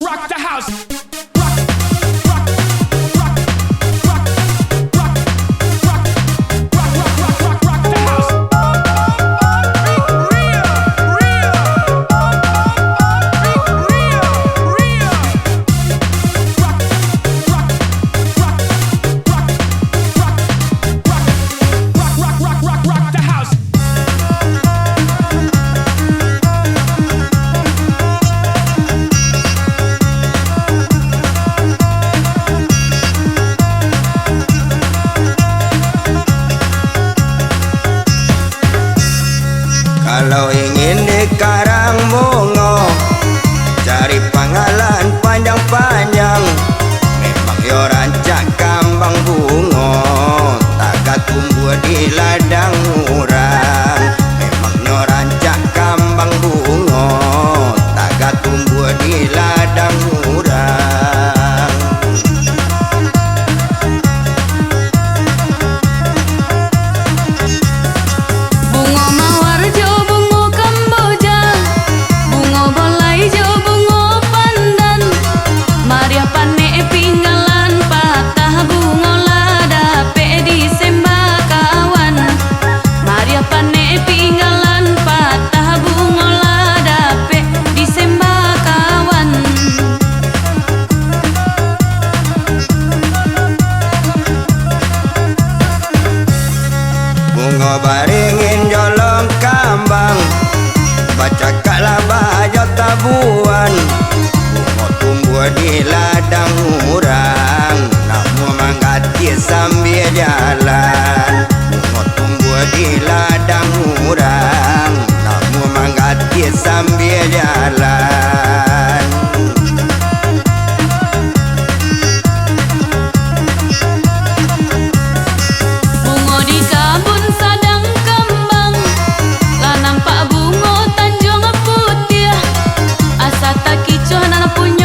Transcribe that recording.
rock the house. Kalau ingin di Karangmongo cari panggalan panjang-panjang, memang yo rancak kambang bungo taga tumbuh di ladang urang. Memang yo rancak kambang bungo taga tumbuh di ladang urang. Bungo mawar jo bungo kamboja, bungo bolai jo bungo pandan, Maria pane pinggalan patah bungo lada pe di sembakawan, Maria pane pinggalan patah bungo lada pe di sembakawan. Bungo baringin jolong kambang, baca kalah jo tabuan. Bungo tumbuh di ladang urang, namu manggati sambil jalan. Bungo tumbuh di ladang urang, namu manggati sambil jalan. Bungo di kabun sadang kembang, lah nampak bungo Tanjung Putih, asa tak kicoh nana punya